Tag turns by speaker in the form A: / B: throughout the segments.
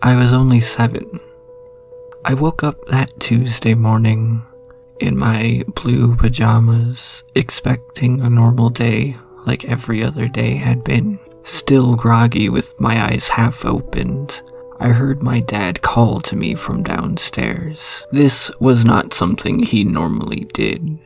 A: I was only 7. I woke up that Tuesday morning in my blue pajamas, expecting a normal day like every other day had been. Still groggy with my eyes half opened, I heard my dad call to me from downstairs. This was not something he normally did,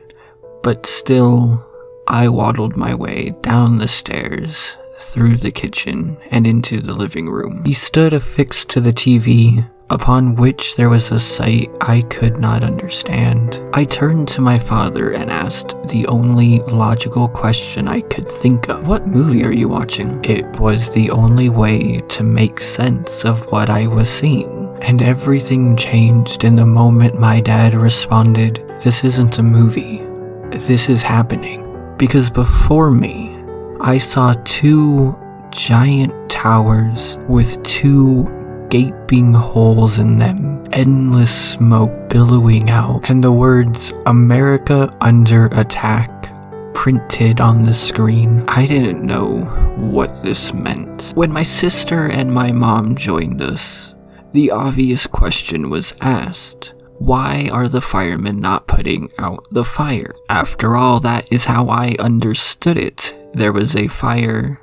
A: but still, I waddled my way down the stairs, through the kitchen, and into the living room. He stood affixed to the TV, upon which there was a sight I could not understand. I turned to my father and asked the only logical question I could think of. "What movie are you watching?" It was the only way to make sense of what I was seeing. And everything changed in the moment my dad responded, "This isn't a movie. This is happening." Because before me, I saw 2 giant towers with 2 gaping holes in them, endless smoke billowing out, and the words "America under attack" printed on the screen. I didn't know what this meant. When my sister and my mom joined us, the obvious question was asked. Why are the firemen not putting out the fire? After all, that is how I understood it. There was a fire.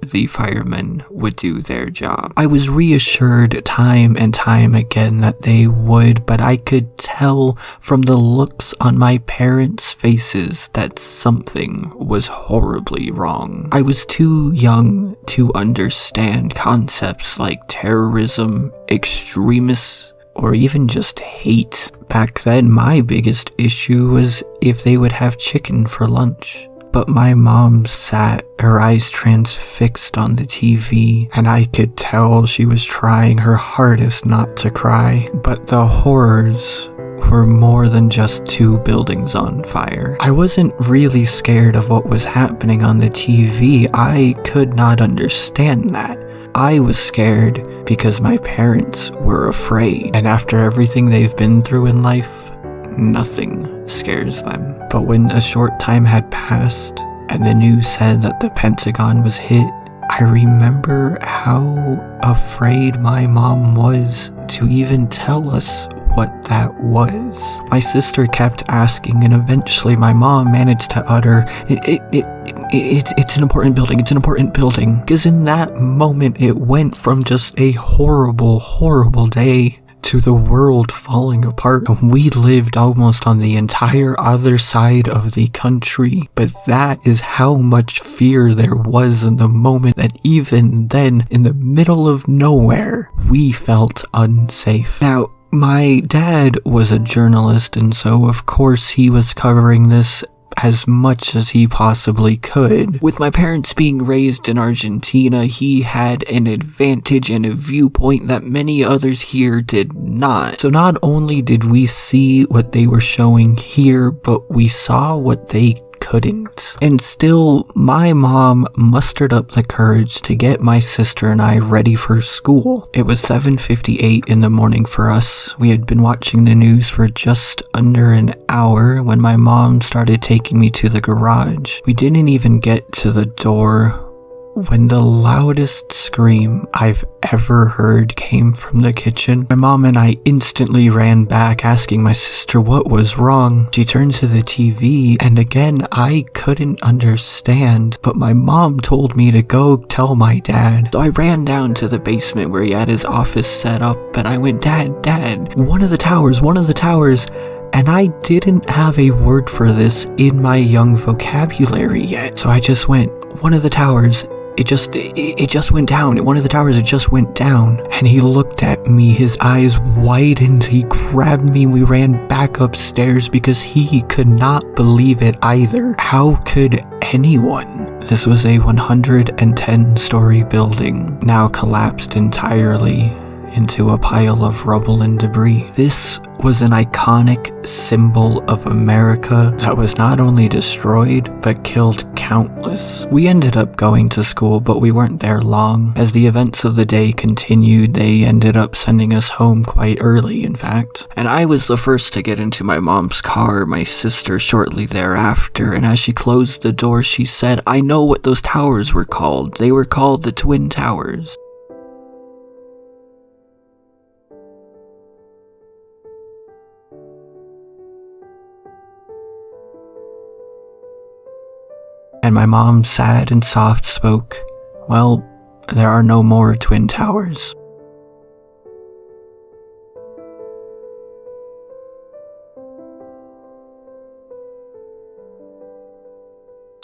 A: The firemen would do their job. I was reassured time and time again that they would, but I could tell from the looks on my parents' faces that something was horribly wrong. I was too young to understand concepts like terrorism, extremists, or even just hate. Back then, my biggest issue was if they would have chicken for lunch. But my mom sat, her eyes transfixed on the TV, and I could tell she was trying her hardest not to cry. But the horrors were more than just 2 buildings on fire. I wasn't really scared of what was happening on the TV. I could not understand that. I was scared because my parents were afraid. And after everything they've been through in life, nothing scares them. But when a short time had passed and the news said that the Pentagon was hit, I remember how afraid my mom was to even tell us what that was. My sister kept asking, and eventually my mom managed to utter, it's an important building, it's an important building. Because in that moment, it went from just a horrible, horrible day to the world falling apart. And we lived almost on the entire other side of the country, but that is how much fear there was in the moment that even then, in the middle of nowhere, we felt unsafe. Now, my dad was a journalist, and so of course he was covering this as much as he possibly could. With my parents being raised in Argentina, he had an advantage and a viewpoint that many others here did not. So not only did we see what they were showing here, but we saw what they couldn't. And still, my mom mustered up the courage to get my sister and I ready for school. It was 7:58 in the morning for us. We had been watching the news for just under an hour when my mom started taking me to the garage. We didn't even get to the door when the loudest scream I've ever heard came from the kitchen. My mom and I instantly ran back, asking my sister what was wrong. She turned to the TV, and again, I couldn't understand, but my mom told me to go tell my dad. So I ran down to the basement where he had his office set up, and I went, Dad, one of the towers. And I didn't have a word for this in my young vocabulary yet. So I just went, one of the towers. It just went down. One of the towers, it just went down. And he looked at me, his eyes widened, he grabbed me, we ran back upstairs because he could not believe it either. How could anyone? This was a 110-story building, now collapsed entirely into a pile of rubble and debris. This was an iconic symbol of America that was not only destroyed, but killed countless. We ended up going to school, but we weren't there long. As the events of the day continued, they ended up sending us home quite early, in fact. And I was the first to get into my mom's car, my sister shortly thereafter, and as she closed the door, she said, "I know what those towers were called. They were called the Twin Towers." And my mom, sad and soft, spoke, "Well, there are no more Twin Towers."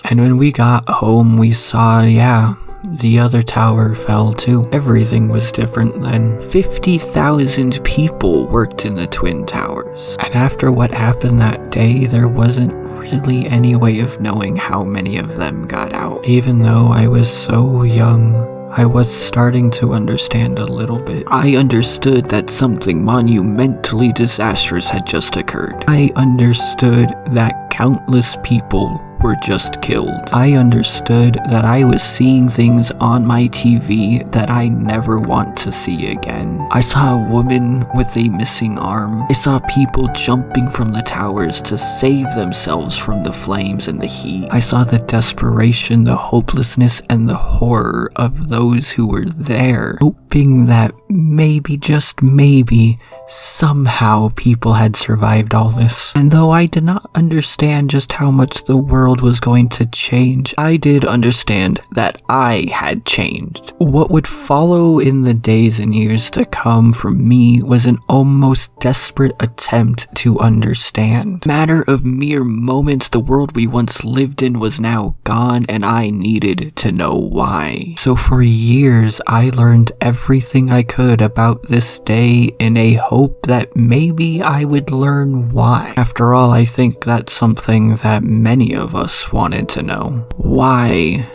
A: And when we got home, we saw, the other tower fell too. Everything was different then. 50,000 people worked in the Twin Towers. And after what happened that day, there wasn't really any way of knowing how many of them got out. Even though I was so young, I was starting to understand a little bit. I understood that something monumentally disastrous had just occurred. I understood that countless people were just killed. I understood that I was seeing things on my TV that I never want to see again. I saw a woman with a missing arm. I saw people jumping from the towers to save themselves from the flames and the heat. I saw the desperation, the hopelessness, and the horror of those who were there, hoping that maybe, just maybe, somehow people had survived all this. And though I did not understand just how much the world was going to change, I did understand that I had changed. What would follow in the days and years to come from me was an almost desperate attempt to understand. Matter of mere moments, the world we once lived in was now gone, and I needed to know why. So for years, I learned everything I could about this day in a hope that maybe I would learn why. After all, I think that's something that many of us wanted to know. Why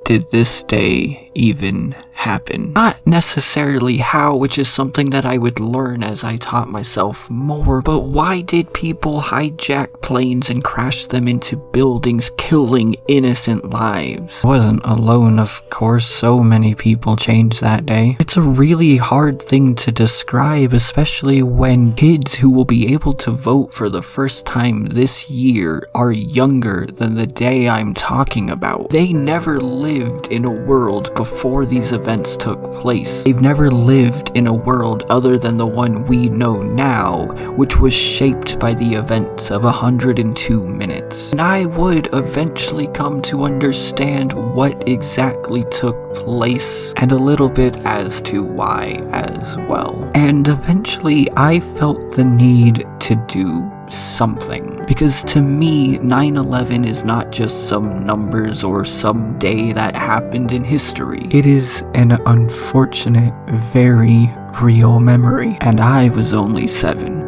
A: did this day even happen? Not necessarily how, which is something that I would learn as I taught myself more, but why did people hijack planes and crash them into buildings, killing innocent lives? I wasn't alone, of course. So many people changed that day. It's a really hard thing to describe, especially when kids who will be able to vote for the first time this year are younger than the day I'm talking about. They never lived in a world before these events took place. They've never lived in a world other than the one we know now, which was shaped by the events of 102 minutes. And I would eventually come to understand what exactly took place, and a little bit as to why as well. And eventually I felt the need to do something. Because to me, 9/11 is not just some numbers or some day that happened in history. It is an unfortunate, very real memory. And I was only 7.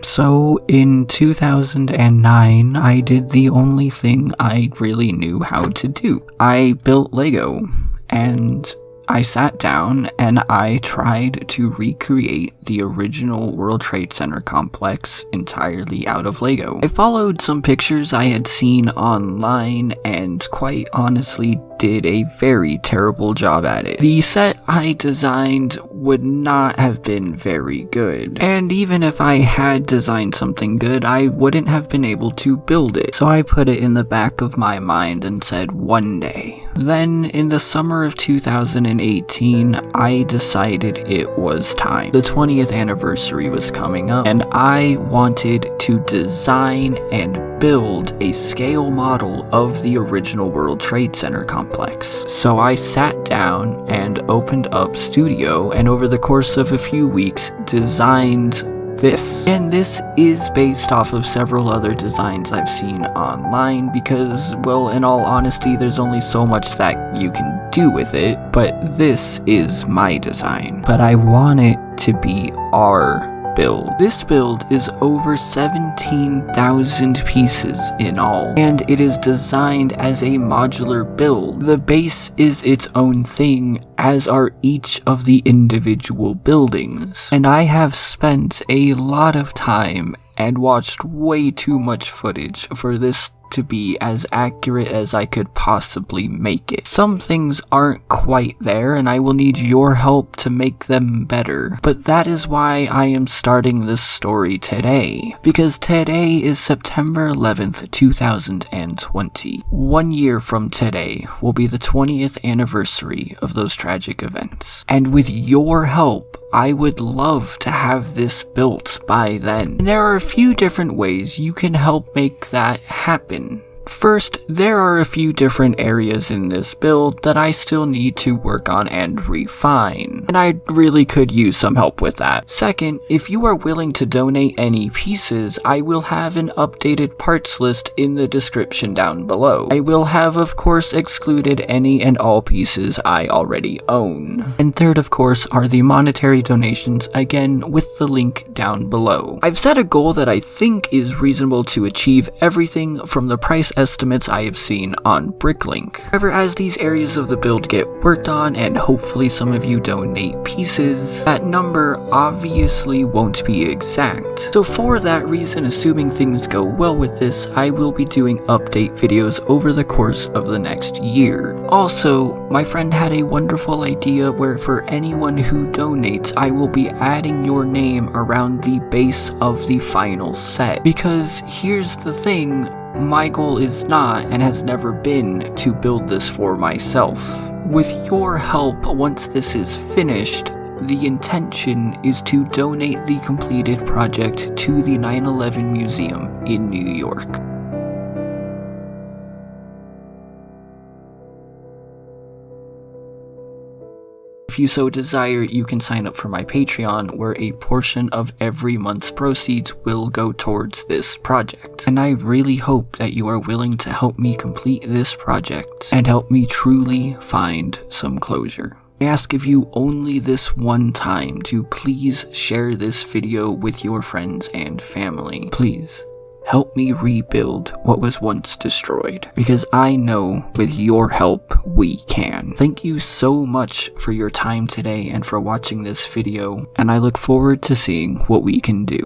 A: So in 2009, I did the only thing I really knew how to do. I built Lego, and I sat down and I tried to recreate the original World Trade Center complex entirely out of Lego. I followed some pictures I had seen online and quite honestly did a very terrible job at it. The set I designed would not have been very good, and even if I had designed something good, I wouldn't have been able to build it. So I put it in the back of my mind and said, one day. Then in the summer of 2018, I decided it was time. The 20th anniversary was coming up, and I wanted to design and build a scale model of the original World Trade Center complex. So I sat down and opened up Studio, and over the course of a few weeks designed this. And this is based off of several other designs I've seen online because, well, in all honesty, there's only so much that you can do with it, but this is my design. But I want it to be our build. This build is over 17,000 pieces in all, and it is designed as a modular build. The base is its own thing, as are each of the individual buildings. And I have spent a lot of time and watched way too much footage for this to be as accurate as I could possibly make it. Some things aren't quite there, and I will need your help to make them better. But that is why I am starting this story today, because today is September 11th, 2020. 1 year from today will be the 20th anniversary of those tragic events. And with your help, I would love to have this built by then. And there are a few different ways you can help make that happen. First, there are a few different areas in this build that I still need to work on and refine, and I really could use some help with that. Second, if you are willing to donate any pieces, I will have an updated parts list in the description down below. I will have, of course, excluded any and all pieces I already own. And third, of course, are the monetary donations, again with the link down below. I've set a goal that I think is reasonable to achieve everything from the price estimates I have seen on Bricklink. However, as these areas of the build get worked on and hopefully some of you donate pieces, that number obviously won't be exact. So for that reason, assuming things go well with this, I will be doing update videos over the course of the next year. Also, my friend had a wonderful idea where for anyone who donates, I will be adding your name around the base of the final set. Because here's the thing, my goal is not, and has never been, to build this for myself. With your help, once this is finished, the intention is to donate the completed project to the 9/11 Museum in New York. If you so desire, you can sign up for my Patreon, where a portion of every month's proceeds will go towards this project. And I really hope that you are willing to help me complete this project and help me truly find some closure. I ask of you only this one time to please share this video with your friends and family. Please. Help me rebuild what was once destroyed, because I know with your help, we can. Thank you so much for your time today and for watching this video, and I look forward to seeing what we can do.